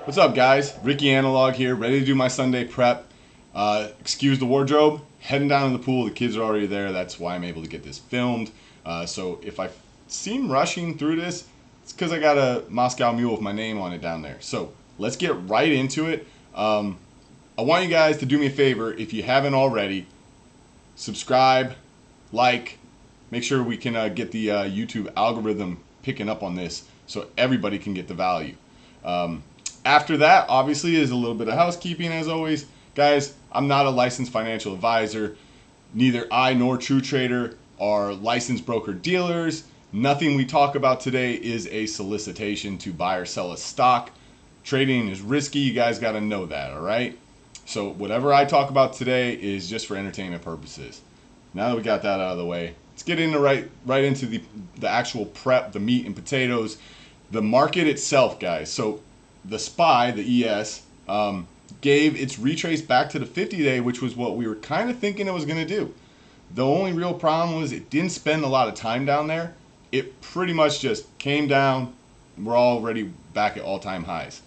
What's up, guys? Ricky Analog here, ready to do my Sunday prep. Excuse the wardrobe, heading down to the pool. The kids are already there. That's why I'm able to get this filmed. So if I seem rushing through this, it's because I got a Moscow Mule with my name on it down there. So let's get right into it. I want you guys to do me a favor. If you haven't already, subscribe, like, make sure we can get the YouTube algorithm picking up on this so everybody can get the value. After that, obviously, is a little bit of housekeeping as always. Guys, I'm not a licensed financial advisor. Neither I nor True Trader are licensed broker dealers. Nothing we talk about today is a solicitation to buy or sell a stock. Trading is risky. You guys got to know that, all right? So whatever I talk about today is just for entertainment purposes. Now that we got that out of the way, let's get into right into the actual prep, the meat and potatoes, the market itself, guys. So the SPY, the ES, gave its retrace back to the 50-day, which was what we were kind of thinking it was going to do. The only real problem was it didn't spend a lot of time down there. It pretty much just came down. We're already back at all-time highs.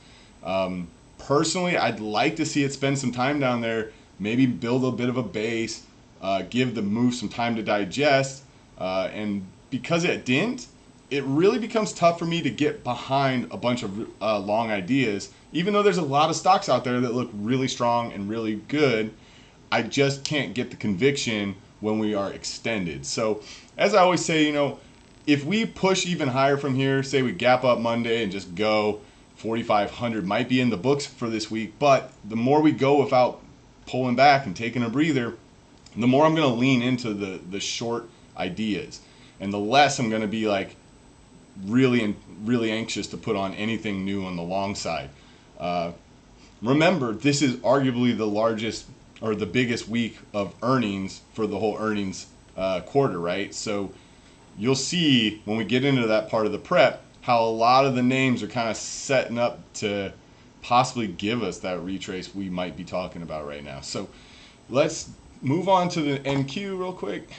Personally, I'd like to see it spend some time down there, maybe build a bit of a base, give the move some time to digest, and because it didn't, it really becomes tough for me to get behind a bunch of long ideas. Even though there's a lot of stocks out there that look really strong and really good, I just can't get the conviction when we are extended. So as I always say, if we push even higher from here, say we gap up Monday and just go 4,500 might be in the books for this week, but the more we go without pulling back and taking a breather, the more I'm going to lean into the short ideas, and the less I'm going to be like really anxious to put on anything new on the long side. Remember, this is arguably the largest or the biggest week of earnings for the whole earnings quarter, right? So you'll see when we get into that part of the prep how a lot of the names are kind of setting up to possibly give us that retrace we might be talking about right now. So let's move on to the NQ real quick.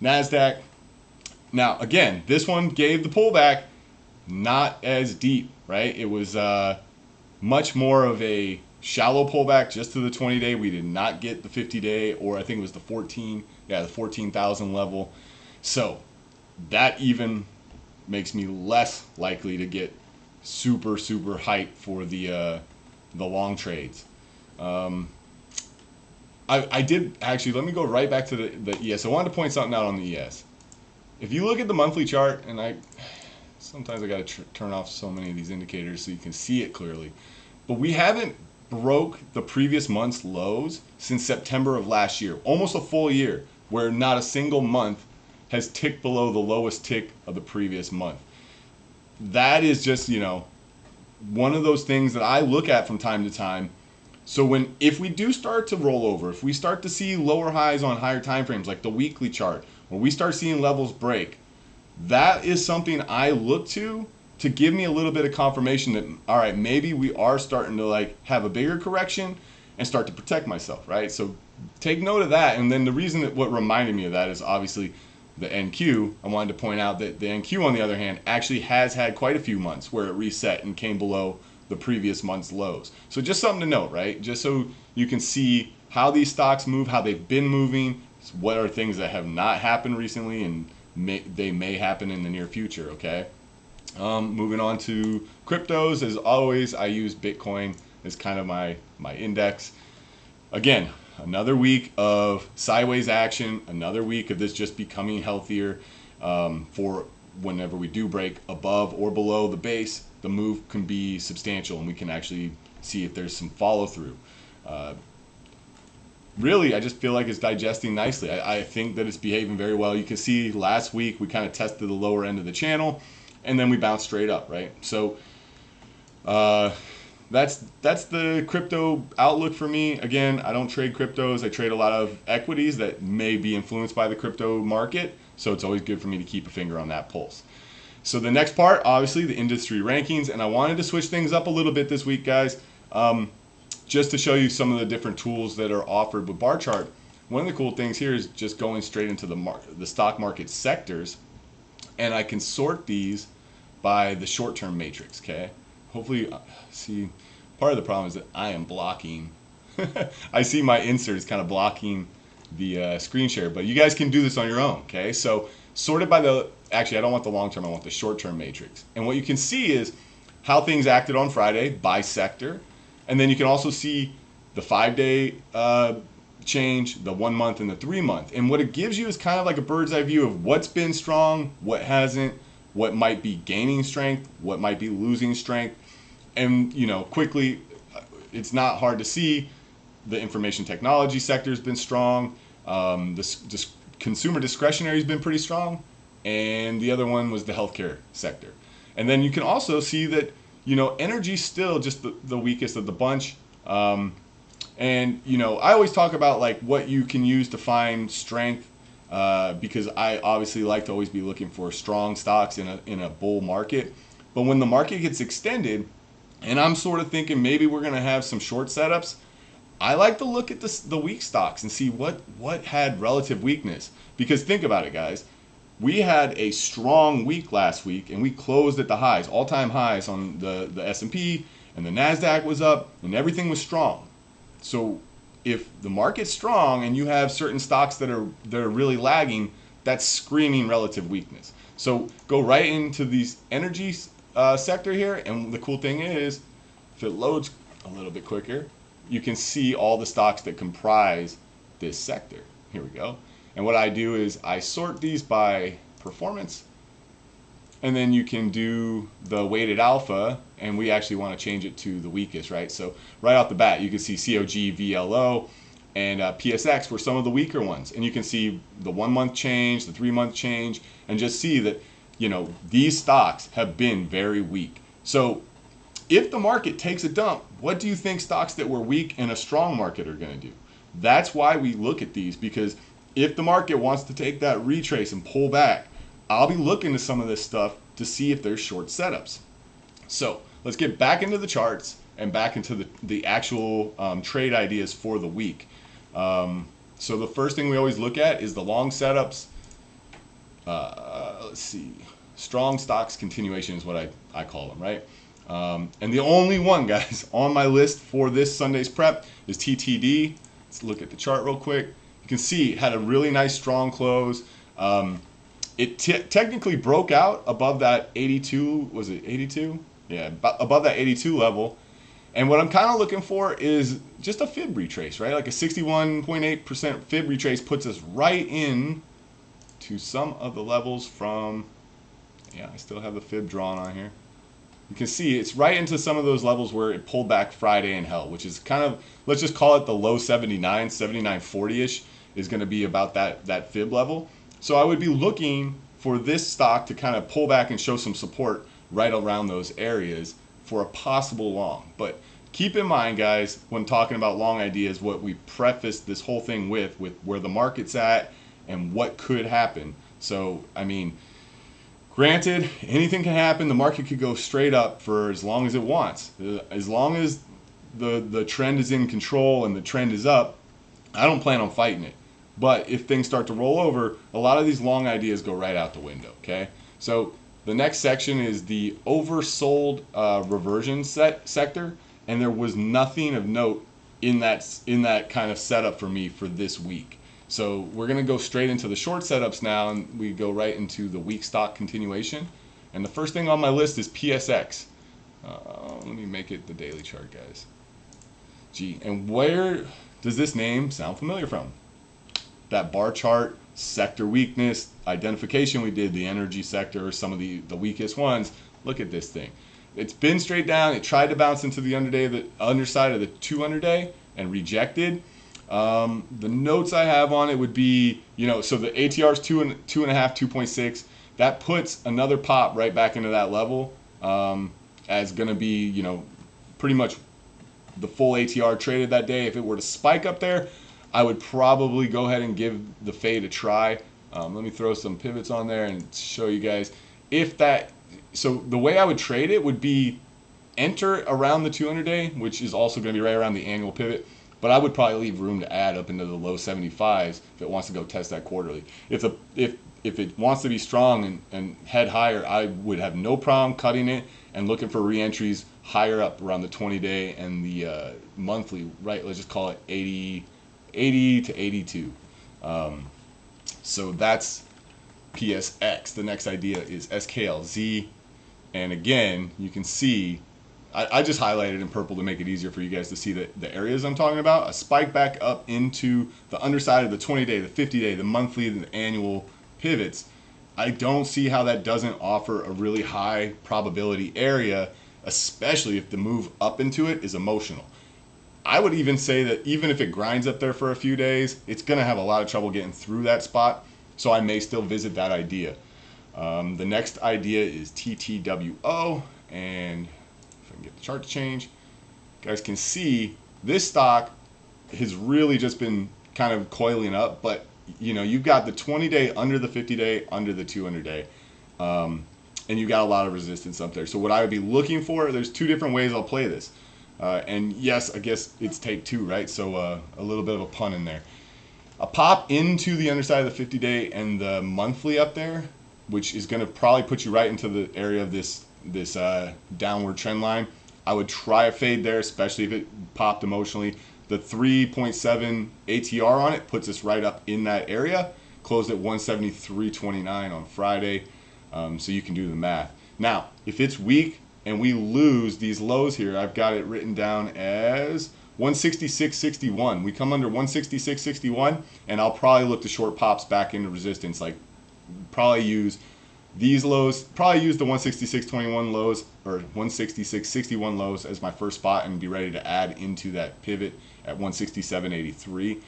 NASDAQ. Now, again, this one gave the pullback, not as deep, right? It was much more of a shallow pullback just to the 20-day. We did not get the 50-day, or I think it was the 14,000 level. So that even makes me less likely to get super hyped for the long trades. I did actually, let me go right back to the ES. I wanted to point something out on the ES. If you look at the monthly chart, and sometimes I got to turn off so many of these indicators so you can see it clearly, but we haven't broke the previous month's lows since September of last year, almost a full year, where not a single month has ticked below the lowest tick of the previous month. That is just, one of those things that I look at from time to time. So if we do start to roll over, if we start to see lower highs on higher time frames like the weekly chart, or we start seeing levels break, that is something I look to give me a little bit of confirmation that, all right, maybe we are starting to have a bigger correction and start to protect myself, right? So take note of that. And then the reason that what reminded me of that is obviously the NQ. I wanted to point out that the NQ, on the other hand, actually has had quite a few months where it reset and came below the previous month's lows. So just something to note, right? Just so you can see how these stocks move, how they've been moving, what are things that have not happened recently, and they may happen in the near future, okay? Moving on to cryptos, as always, I use Bitcoin as kind of my index. Again, another week of sideways action, another week of this just becoming healthier. For whenever we do break above or below the base, the move can be substantial, and we can actually see if there's some follow through. Really, I just feel like it's digesting nicely. I think that it's behaving very well. You can see last week we kind of tested the lower end of the channel, and then we bounced straight up, right? So that's the crypto outlook for me. Again, I don't trade cryptos. I trade a lot of equities that may be influenced by the crypto market, so it's always good for me to keep a finger on that pulse. So the next part, obviously, the industry rankings, and I wanted to switch things up a little bit this week, guys. Just to show you some of the different tools that are offered with bar chart. One of the cool things here is just going straight into the stock market sectors, and I can sort these by the short-term matrix, okay? hopefully, see, part of the problem is that I am blocking. I see my inserts kind of blocking the screen share, but you guys can do this on your own, okay? So sorted by the, actually I don't want the long term, I want the short term matrix. And what you can see is how things acted on Friday by sector. And then you can also see the 5-day change, the 1 month and the 3 month. And what it gives you is kind of like a bird's eye view of what's been strong, what hasn't, what might be gaining strength, what might be losing strength. And, you know, quickly, it's not hard to see the information technology sector has been strong. The consumer discretionary has been pretty strong. And the other one was the healthcare sector. And then you can also see that, you know, energy's still just the weakest of the bunch. And, you know, I always talk about like what you can use to find strength because I obviously like to always be looking for strong stocks in a bull market. But when the market gets extended, and I'm sort of thinking maybe we're going to have some short setups, I like to look at the weak stocks and see what had relative weakness. Because think about it, guys. We had a strong week last week, and we closed at the highs, all-time highs on the S&P, and the NASDAQ was up, and everything was strong. So if the market's strong and you have certain stocks that are really lagging, that's screaming relative weakness. So go right into these energy sector here, and the cool thing is, if it loads a little bit quicker, you can see all the stocks that comprise this sector. Here we go. And what I do is I sort these by performance, and then you can do the weighted alpha, and we actually want to change it to the weakest, right? So right off the bat, you can see COG, VLO, and PSX were some of the weaker ones. And you can see the 1 month change, the 3 month change, and just see that, you know, these stocks have been very weak. So if the market takes a dump, what do you think stocks that were weak in a strong market are going to do? That's why we look at these, because if the market wants to take that retrace and pull back, I'll be looking to some of this stuff to see if there's short setups. So let's get back into the charts and back into the actual trade ideas for the week. So the first thing we always look at is the long setups. Let's see. Strong stocks continuation is what I call them, right? And the only one, guys, on my list for this Sunday's prep is TTD. Let's look at the chart real quick. You can see it had a really nice strong close. It technically broke out above that 82, was it 82? Yeah, above that 82 level. And what I'm kind of looking for is just a fib retrace, right? Like a 61.8% fib retrace puts us right in to some of the levels from, yeah, I still have the fib drawn on here. You can see it's right into some of those levels where it pulled back Friday and held, which is kind of, let's just call it the low 79, 79.40-ish is going to be about that fib level. So I would be looking for this stock to kind of pull back and show some support right around those areas for a possible long. But keep in mind, guys, when talking about long ideas, what we prefaced this whole thing with where the market's at and what could happen. So, I mean, granted, anything can happen. The market could go straight up for as long as it wants. As long as the trend is in control and the trend is up, I don't plan on fighting it. But if things start to roll over, a lot of these long ideas go right out the window, okay? So the next section is the oversold reversion sector, and there was nothing of note in that kind of setup for me for this week. So we're going to go straight into the short setups now, and we go right into the weak stock continuation. And the first thing on my list is PSX. Let me make it the daily chart, guys. Gee, and where does this name sound familiar from? That bar chart, sector weakness, identification we did, the energy sector, some of the weakest ones. Look at this thing. It's been straight down. It tried to bounce into the underside of the 200-day and rejected. The notes I have on it would be, you know, so the ATR is 2.5, 2.6. That puts another pop right back into that level as going to be, you know, pretty much the full ATR traded that day. If it were to spike up there, I would probably go ahead and give the fade a try. Let me throw some pivots on there and show you guys if that. So the way I would trade it would be enter around the 200-day, which is also going to be right around the annual pivot. But I would probably leave room to add up into the low 75s if it wants to go test that quarterly. If it wants to be strong and head higher, I would have no problem cutting it and looking for re-entries higher up around the 20-day and the monthly, right? Let's just call it 80 to 82. So that's PSX. The next idea is SKLZ. And again, you can see, I just highlighted in purple to make it easier for you guys to see the areas I'm talking about. A spike back up into the underside of the 20-day, the 50-day, the monthly, the annual pivots. I don't see how that doesn't offer a really high probability area, especially if the move up into it is emotional. I would even say that even if it grinds up there for a few days, it's going to have a lot of trouble getting through that spot. So I may still visit that idea. The next idea is TTWO, and if I can get the chart to change, you guys can see this stock has really just been kind of coiling up, but you know, you've got the 20-day under the 50-day, under the 200-day, and you've got a lot of resistance up there. So what I would be looking for, there's two different ways I'll play this. And yes, I guess it's take two, right? So a little bit of a pun in there. A pop into the underside of the 50-day and the monthly up there, which is going to probably put you right into the area of this downward trend line. I would try a fade there, especially if it popped emotionally. The 3.7 ATR on it puts us right up in that area. Closed at 173.29 on Friday, so you can do the math. Now, if it's weak and we lose these lows here, I've got it written down as 166.61. We come under 166.61, and I'll probably look to short pops back into resistance. Like probably use these lows, probably use the 166.21 lows or 166.61 lows as my first spot, and be ready to add into that pivot at 167.83.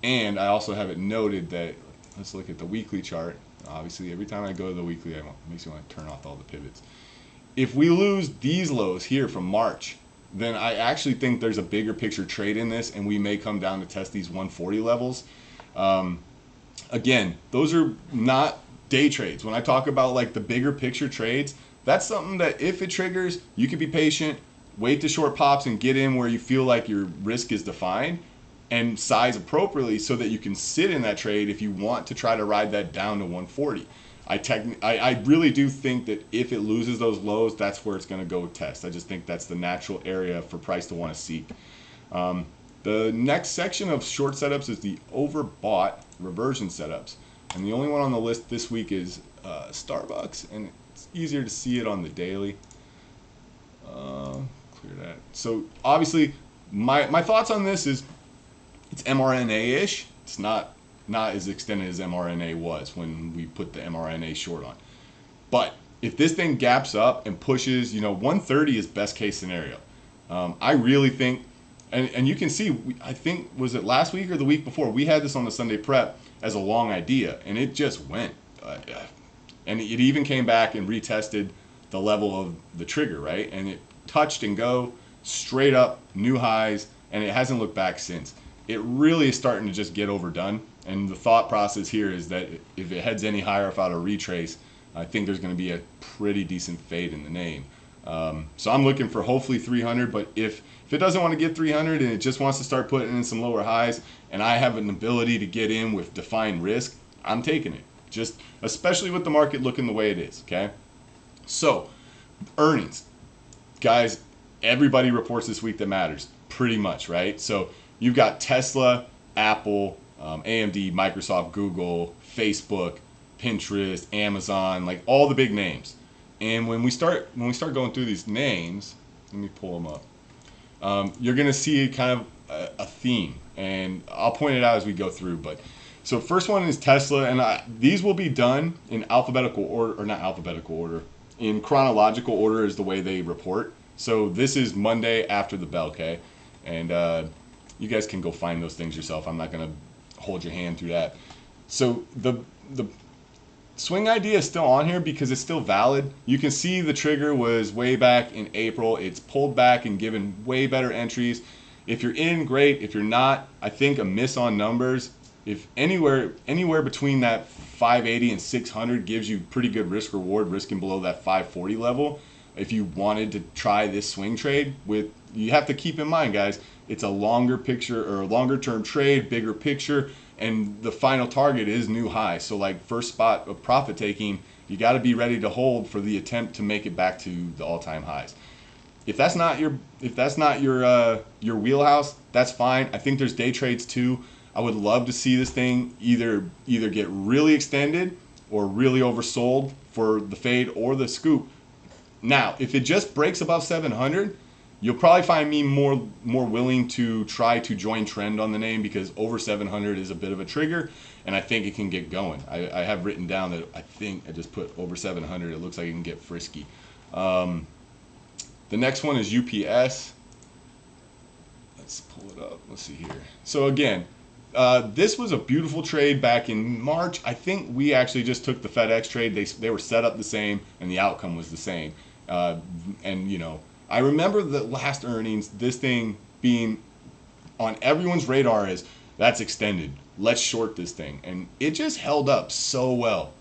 And I also have it noted that, let's look at the weekly chart. Obviously, every time I go to the weekly, it makes me want to turn off all the pivots. If we lose these lows here from March, then I actually think there's a bigger picture trade in this, and we may come down to test these 140 levels. Again, those are not day trades. When I talk about like the bigger picture trades, that's something that if it triggers, you can be patient, wait to short pops and get in where you feel like your risk is defined, and size appropriately so that you can sit in that trade if you want to try to ride that down to 140. I really do think that if it loses those lows, that's where it's going to go test. I just think that's the natural area for price to want to seek. The next section of short setups is the overbought reversion setups. And the only one on the list this week is SBUX, and it's easier to see it on the daily. Clear that. So obviously, my thoughts on this is it's mRNA-ish. It's not as extended as mRNA was when we put the mRNA short on. But if this thing gaps up and pushes, 130 is best case scenario. I really think, and you can see, I think, was it last week or the week before, we had this on the Sunday prep as a long idea, and it just went. And it even came back and retested the level of the trigger, right? And it touched and go straight up, new highs, and it hasn't looked back since. It really is starting to just get overdone. And the thought process here is that if it heads any higher without a retrace, I think there's going to be a pretty decent fade in the name. So I'm looking for hopefully 300, but if it doesn't want to get 300 and it just wants to start putting in some lower highs, and I have an ability to get in with defined risk, I'm taking it. Just especially with the market looking the way it is, okay? So, earnings. Guys, everybody reports this week that matters, pretty much, right? So you've got Tesla, Apple, AMD, Microsoft, Google, Facebook, Pinterest, Amazon, like all the big names. And when we start going through these names, let me pull them up. You're going to see kind of a theme, and I'll point it out as we go through. But so first one is Tesla, and these will be done in alphabetical order, or not alphabetical order, in chronological order is the way they report. So this is Monday after the bell, okay? And you guys can go find those things yourself. I'm not going to hold your hand through that. So the swing idea is still on here because it's still valid. You can see the trigger was way back in April. It's pulled back and given way better entries. If you're in, great. If you're not, I think a miss on numbers. If anywhere between that 580 and 600 gives you pretty good risk reward, risking below that 540 level. If you wanted to try this swing trade, you have to keep in mind, guys, It's a longer picture or a longer term trade, bigger picture, and the final target is new high. So like first spot of profit taking, you got to be ready to hold for the attempt to make it back to the all-time highs. If that's not your wheelhouse, that's fine. I think there's day trades too. I would love to see this thing either get really extended or really oversold for the fade or the scoop. Now, if it just breaks above 700, you'll probably find me more willing to try to join trend on the name, because over 700 is a bit of a trigger, and I think it can get going. I have written down that I think I just put over 700. It looks like it can get frisky. The next one is UPS. Let's pull it up. Let's see here. So again, this was a beautiful trade back in March. I think we actually just took the FedEx trade. They were set up the same, and the outcome was the same. And you know, I remember the last earnings, this thing being on everyone's radar as that's extended. Let's short this thing, and it just held up so well.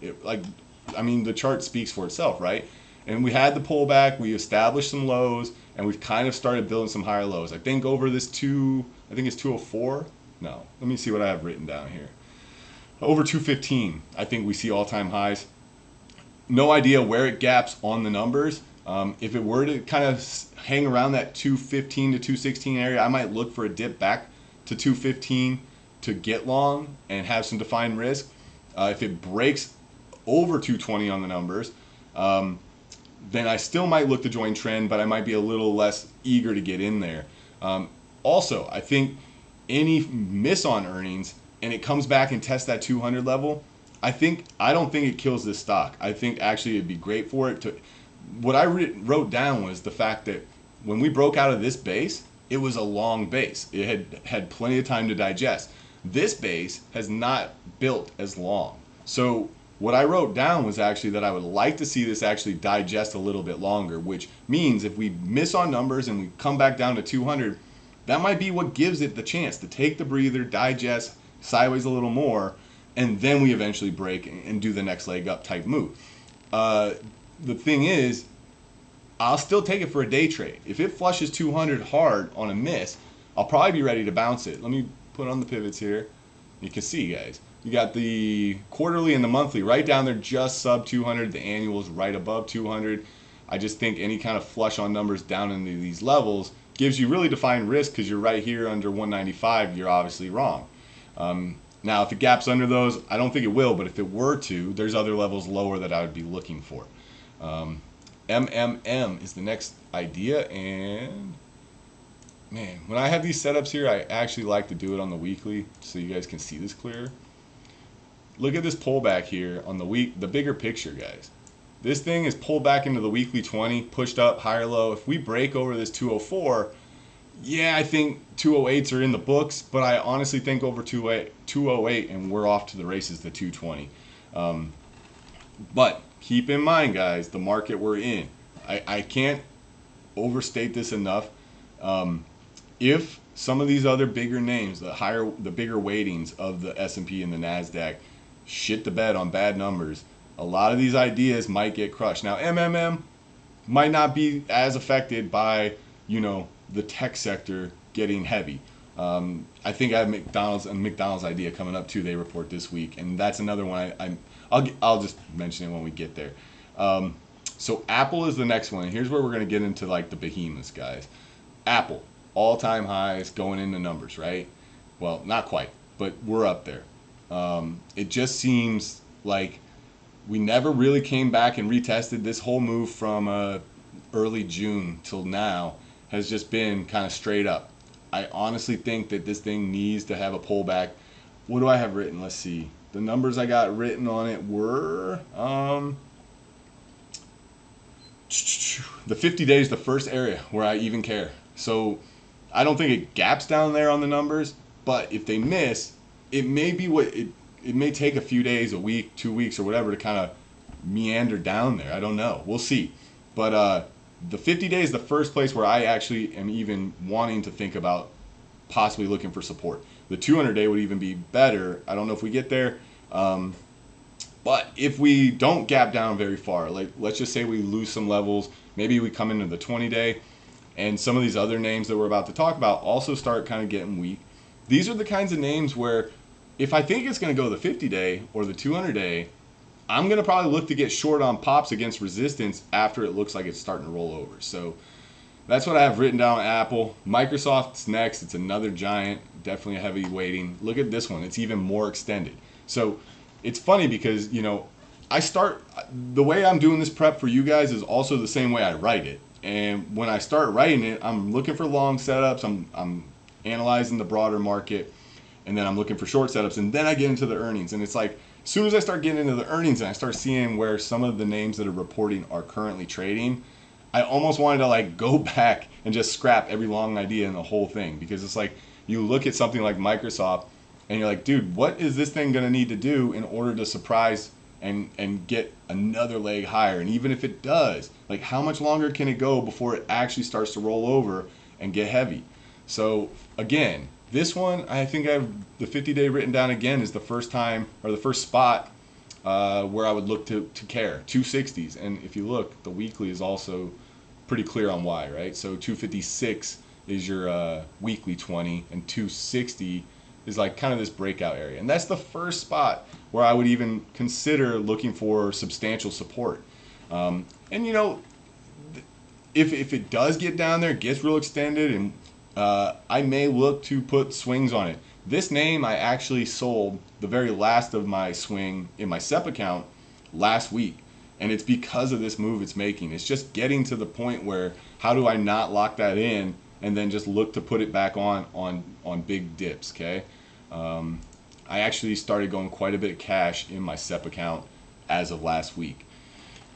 I mean, the chart speaks for itself, right? And we had the pullback, we established some lows, and we've kind of started building some higher lows. I think over this I think it's 204. No, let me see what I have written down here. Over 215, I think we see all-time highs. No idea where it gaps on the numbers. If it were to kind of hang around that 215 to 216 area, I might look for a dip back to 215 to get long and have some defined risk. If it breaks over 220 on the numbers, then I still might look to join trend, but I might be a little less eager to get in there. Also, I think any miss on earnings and it comes back and tests that 200 level, I don't think it kills this stock. I think actually it'd be great for it to. What I wrote down was the fact that when we broke out of this base, it was a long base. It had plenty of time to digest. This base has not built as long. So what I wrote down was actually that I would like to see this actually digest a little bit longer, which means if we miss on numbers and we come back down to 200, that might be what gives it the chance to take the breather, digest sideways a little more, and then we eventually break and do the next leg up type move. The thing is, I'll still take it for a day trade. If it flushes 200 hard on a miss, I'll probably be ready to bounce it. Let me put on the pivots here. You can see, guys, you got the quarterly and the monthly right down there, just sub 200. The annual is right above 200. I just think any kind of flush on numbers down into these levels gives you really defined risk, because you're right here under 195. You're obviously wrong. Now, if it gaps under those, I don't think it will, but if it were to, there's other levels lower that I would be looking for. MMM is the next idea, and man, when I have these setups here, I actually like to do it on the weekly so you guys can see this clearer. Look at this pullback here on the bigger picture, guys. This thing is pulled back into the weekly 20, pushed up, higher low. If we break over this 204, yeah, I think 208s are in the books, but I honestly think over 208 and we're off to the races to 220. But keep in mind, guys, the market we're in. I can't overstate this enough. If some of these other bigger names, the bigger weightings of the S&P and the NASDAQ shit the bed on bad numbers, a lot of these ideas might get crushed. Now, MMM might not be as affected by, the tech sector getting heavy. I think I have McDonald's idea coming up too. They report this week, and that's another one. I'll just mention it when we get there. So Apple is the next one. Here's where we're gonna get into like the behemoths, guys. Apple, all-time highs going into numbers, right? Well, not quite, but we're up there. It just seems like we never really came back and retested. This whole move from early June till now has just been kind of straight up. I honestly think that this thing needs to have a pullback. What do I have written? Let's see. The numbers I got written on it were the 50 days, the first area where I even care. So I don't think it gaps down there on the numbers, but if they miss, it may be it may take a few days, a week, 2 weeks, or whatever to kind of meander down there. I don't know. We'll see. But the 50 days is the first place where I actually am even wanting to think about possibly looking for support. The 200-day would even be better. I don't know if we get there. But if we don't gap down very far, like let's just say we lose some levels, maybe we come into the 20-day, and some of these other names that we're about to talk about also start kind of getting weak. These are the kinds of names where if I think it's going to go the 50-day or the 200-day, I'm going to probably look to get short on pops against resistance after it looks like it's starting to roll over. So that's what I have written down on Apple. Microsoft's next. It's another giant, definitely a heavy weighting. Look at this one. It's even more extended. So it's funny because, you know, the way I'm doing this prep for you guys is also the same way I write it. And when I start writing it, I'm looking for long setups. I'm analyzing the broader market, and then I'm looking for short setups, and then I get into the earnings. And it's like, as soon as I start getting into the earnings and I start seeing where some of the names that are reporting are currently trading, I almost wanted to like go back and just scrap every long idea in the whole thing, because it's like you look at something like Microsoft and you're like, dude, what is this thing going to need to do in order to surprise and get another leg higher? And even if it does, like how much longer can it go before it actually starts to roll over and get heavy? So again, this one, I think I have the 50-day written down again is the first time or the first spot where I would look to care. 260s. And if you look, the weekly is also pretty clear on why, right? So 256 is your weekly 20, and 260 is like kind of this breakout area. And that's the first spot where I would even consider looking for substantial support. And you know, if it does get down there, gets real extended, and I may look to put swings on it. This name I actually sold the very last of my swing in my SEP account last week. And it's because of this move it's making. It's just getting to the point where how do I not lock that in and then just look to put it back on big dips, okay? I actually started going quite a bit of cash in my SEP account as of last week.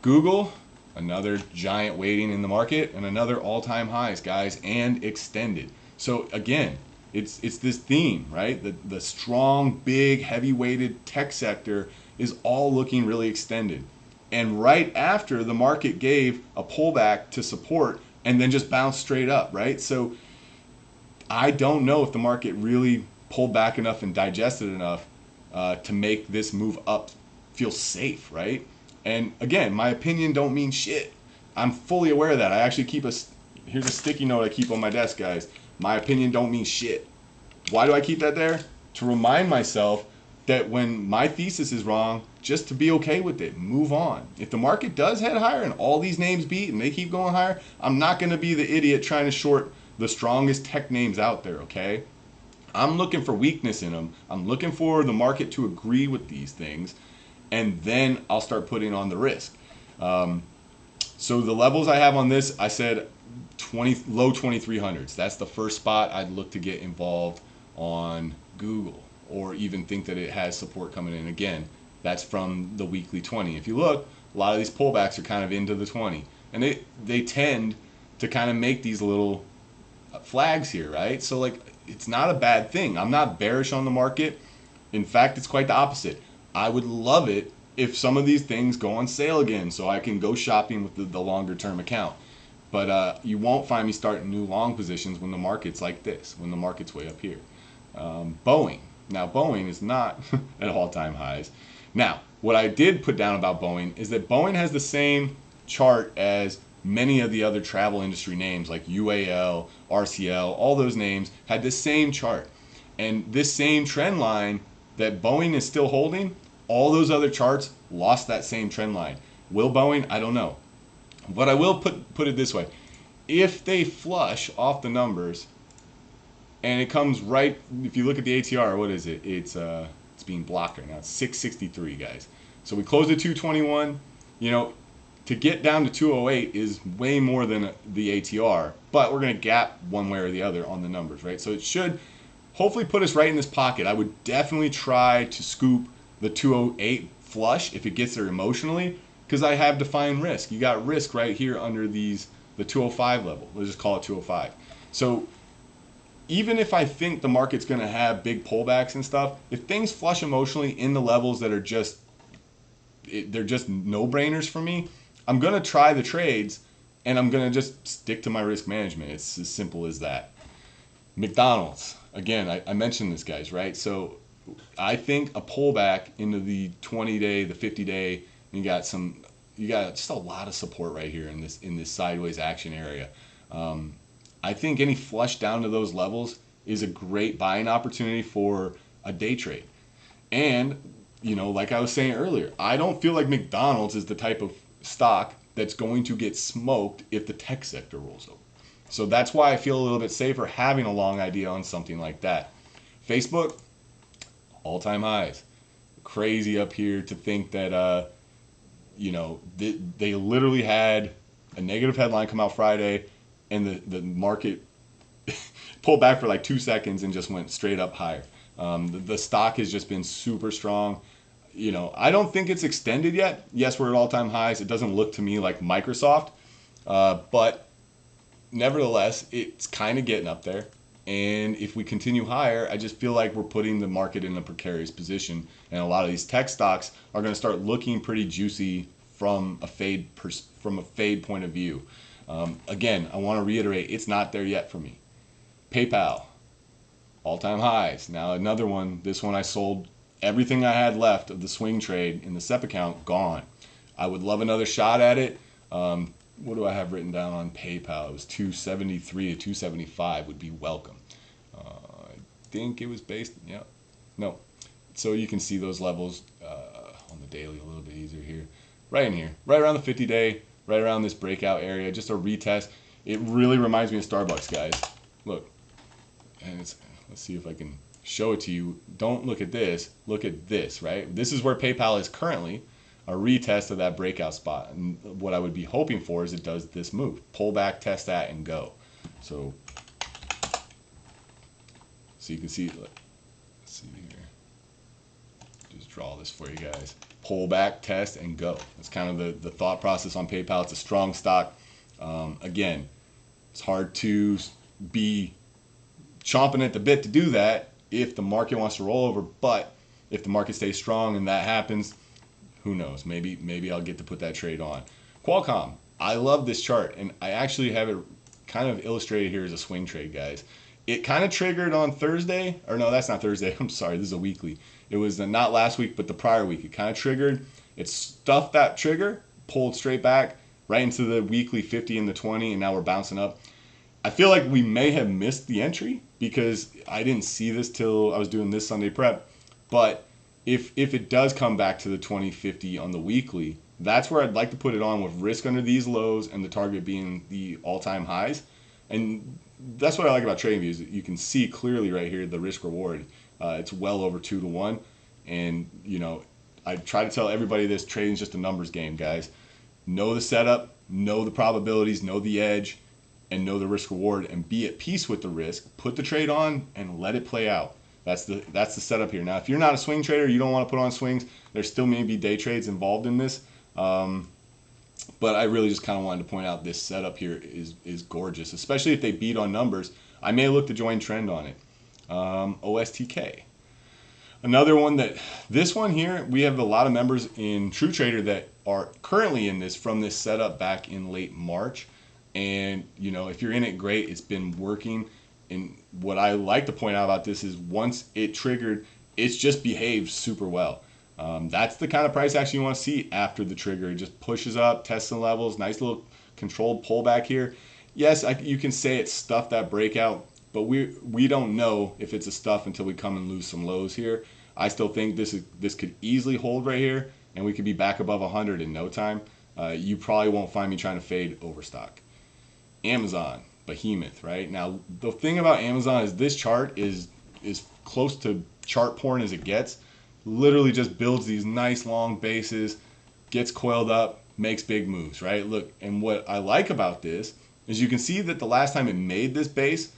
Google, another giant weighting in the market, and another all-time highs, guys, and extended. So again, it's this theme, right? The strong, big, heavy-weighted tech sector is all looking really extended. And right after the market gave a pullback to support and then just bounced straight up, right? So I don't know if the market really pulled back enough and digested enough to make this move up feel safe, right? And again, my opinion don't mean shit. I'm fully aware of that. I actually keep here's a sticky note I keep on my desk, guys. My opinion don't mean shit. Why do I keep that there? To remind myself that when my thesis is wrong, just to be okay with it, move on. If the market does head higher and all these names beat and they keep going higher, I'm not going to be the idiot trying to short the strongest tech names out there, okay? I'm looking for weakness in them. I'm looking for the market to agree with these things, and then I'll start putting on the risk. So the levels I have on this, I said low 2300s. That's the first spot I'd look to get involved on Google, or even think that it has support coming in. Again, that's from the weekly 20. If you look, a lot of these pullbacks are kind of into the 20, and they tend to kind of make these little flags here, right? So like, it's not a bad thing. I'm not bearish on the market. In fact, it's quite the opposite. I would love it if some of these things go on sale again so I can go shopping with the longer term account. But you won't find me starting new long positions when the market's like this, when the market's way up here. Boeing. Now, Boeing is not at all-time highs. Now, what I did put down about Boeing is that Boeing has the same chart as many of the other travel industry names like UAL, RCL, all those names had the same chart. And this same trend line that Boeing is still holding, all those other charts lost that same trend line. Will Boeing? I don't know. But I will put it this way. If they flush off the numbers and it comes right, if you look at the ATR, what is it? It's being blocked right now. It's 663, guys. So we closed at 221. You know, to get down to 208 is way more than the ATR, but we're going to gap one way or the other on the numbers, right? So it should hopefully put us right in this pocket. I would definitely try to scoop the 208 flush if it gets there emotionally, because I have defined risk. You got risk right here under the 205 level. Let's just call it 205. So even if I think the market's going to have big pullbacks and stuff, if things flush emotionally in the levels that are they're just no-brainers for me, I'm going to try the trades and I'm going to just stick to my risk management. It's as simple as that. McDonald's. Again, I mentioned this, guys, right? So I think a pullback into the 20-day, the 50-day, you got just a lot of support right here in this sideways action area. I think any flush down to those levels is a great buying opportunity for a day trade. And, like I was saying earlier, I don't feel like McDonald's is the type of stock that's going to get smoked if the tech sector rolls over. So that's why I feel a little bit safer having a long idea on something like that. Facebook, all-time highs. Crazy up here to think that, they literally had a negative headline come out Friday and the market pulled back for like 2 seconds and just went straight up higher. The stock has just been super strong. I don't think it's extended yet. Yes, we're at all-time highs. It doesn't look to me like Microsoft, but nevertheless, it's kind of getting up there. And if we continue higher, I just feel like we're putting the market in a precarious position. And a lot of these tech stocks are going to start looking pretty juicy from a fade point of view. Again, I want to reiterate, it's not there yet for me. PayPal, all-time highs. Now another one, this one I sold everything I had left of the swing trade in the SEP account, gone. I would love another shot at it. What do I have written down on PayPal? It was 273 to 275 would be welcome. I think it was based, yeah, no. So you can see those levels on the daily a little bit easier here. Right in here, right around the 50-day, right around this breakout area, just a retest. It really reminds me of Starbucks, guys. Look, and let's see if I can show it to you. Don't look at this, look at this, right? This is where PayPal is currently, a retest of that breakout spot. And what I would be hoping for is it does this move. Pull back, test that, and go. So you can see, let's see here. Just draw this for you guys. Pull back, test, and go. That's kind of the thought process on PayPal. It's a strong stock. Again, it's hard to be chomping at the bit to do that if the market wants to roll over, but if the market stays strong and that happens, who knows? Maybe I'll get to put that trade on. Qualcomm, I love this chart, and I actually have it kind of illustrated here as a swing trade, guys. It kind of triggered on Thursday, or no, that's not Thursday. I'm sorry, this is a weekly. It was not last week, but the prior week. It kind of triggered. It stuffed that trigger, pulled straight back right into the weekly 50 and the 20, and now we're bouncing up. I feel like we may have missed the entry because I didn't see this till I was doing this Sunday prep, but if it does come back to the 2050 on the weekly, that's where I'd like to put it on with risk under these lows and the target being the all-time highs. And that's what I like about TradingView. You can see clearly right here the risk reward. It's well over 2 to 1. And, I try to tell everybody this, trading's just a numbers game, guys. Know the setup, know the probabilities, know the edge, and know the risk reward, and be at peace with the risk. Put the trade on and let it play out. That's the setup here. Now, if you're not a swing trader, you don't want to put on swings, there still may be day trades involved in this. But I really just kind of wanted to point out this setup here is gorgeous, especially if they beat on numbers. I may look to join trend on it. OSTK. Another one this one here, we have a lot of members in True Trader that are currently in this from this setup back in late March. And, if you're in it, great. It's been working. And what I like to point out about this is once it triggered, it's just behaved super well. That's the kind of price action you want to see after the trigger. It just pushes up, tests some levels, nice little controlled pullback here. Yes, you can say it stuffed that breakout, but we don't know if it's a stuff until we come and lose some lows here. I still think this could easily hold right here, and we could be back above 100 in no time. You probably won't find me trying to fade Overstock. Amazon, behemoth, right? Now, the thing about Amazon is this chart is close to chart porn as it gets. Literally just builds these nice long bases, gets coiled up, makes big moves, right? Look, and what I like about this is you can see that the last time it made this base,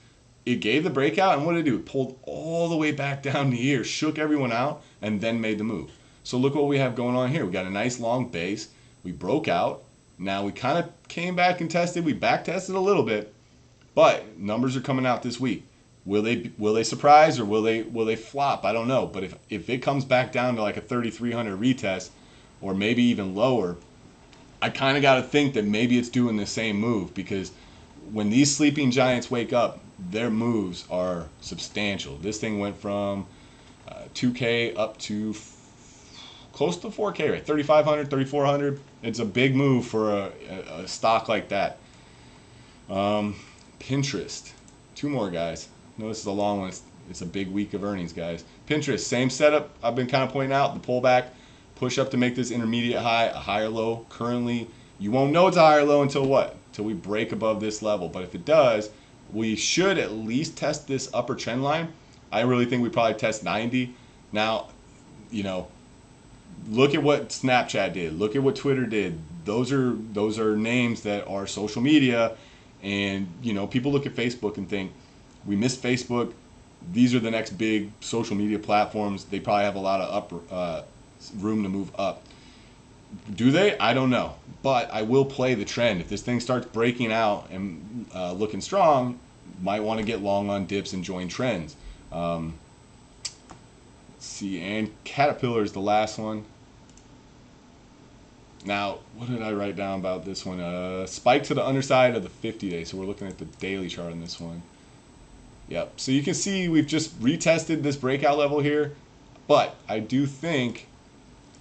it gave the breakout, and what did it do? It pulled all the way back down to here, shook everyone out, and then made the move. So look what we have going on here. We got a nice long base. We broke out. Now we kind of came back and tested. We back tested a little bit, but numbers are coming out this week. Will they surprise or will they flop? I don't know. But if it comes back down to like a 3,300 retest or maybe even lower, I kind of got to think that maybe it's doing the same move, because when these sleeping giants wake up, their moves are substantial. This thing went from 2K up to close to 4K, right? 3,500, 3,400. It's a big move for a stock like that. Pinterest. Two more, guys. I know this is a long one. It's a big week of earnings, guys. Pinterest, same setup I've been kind of pointing out. The pullback, push up to make this intermediate high, a higher low. Currently, you won't know it's a higher low until what? Until we break above this level. But if it does, we should at least test this upper trend line. I really think we probably test 90. Now, you know, look at what Snapchat did. Look at what Twitter did. Those are names that are social media, and you know, people look at Facebook and think we missed Facebook. These are the next big social media platforms. They probably have a lot of room to move up. Do they? I don't know. But I will play the trend. If this thing starts breaking out and looking strong, might want to get long on dips and join trends. Let's see, and Caterpillar is the last one. Now, what did I write down about this one? Spike to the underside of the 50-day. So we're looking at the daily chart on this one. Yep. So you can see we've just retested this breakout level here. But I do think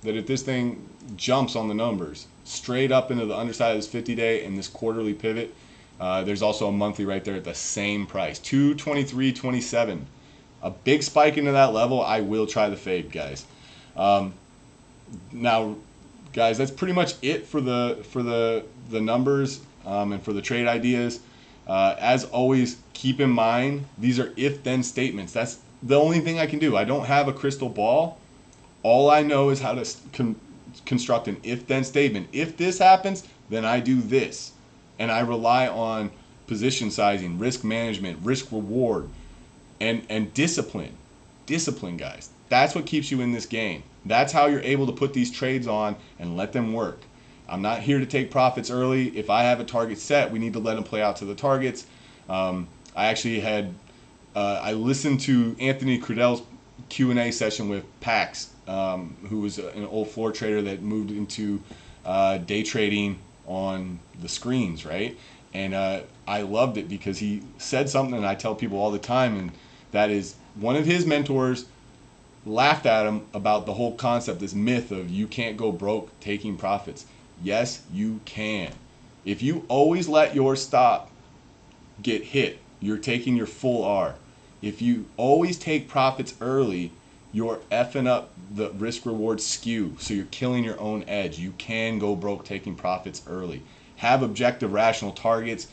that if this thing jumps on the numbers straight up into the underside of this 50-day and this quarterly pivot, there's also a monthly right there at the same price, 223.27. A big spike into that level, I will try the fade, guys. Now, guys, that's pretty much it for the numbers and for the trade ideas. As always, keep in mind these are if-then statements. That's the only thing I can do. I don't have a crystal ball. All I know is how to construct an if-then statement. If this happens, then I do this, and I rely on position sizing, risk management, risk reward, and discipline. Discipline, guys. That's what keeps you in this game. That's how you're able to put these trades on and let them work. I'm not here to take profits early. If I have a target set, we need to let them play out to the targets. I actually had, I listened to Anthony Crudell's Q&A session with Pax, who was an old floor trader that moved into day trading on the screens, right? And I loved it because he said something that I tell people all the time, and that is one of his mentors laughed at him about the whole concept, this myth of you can't go broke taking profits. Yes, you can. If you always let your stop get hit, you're taking your full R. If you always take profits early, you're effing up the risk reward skew, so you're killing your own edge. You can go broke taking profits early. Have objective rational targets,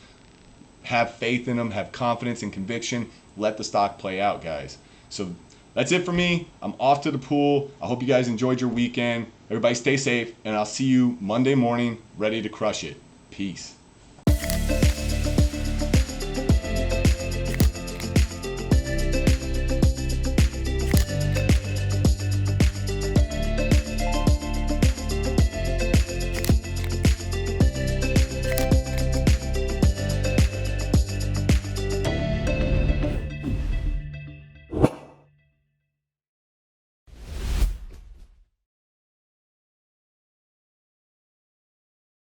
have faith in them, have confidence and conviction. Let the stock play out, guys. So that's it for me. I'm off to the pool. I hope you guys enjoyed your weekend. Everybody stay safe, and I'll see you Monday morning ready to crush it. Peace.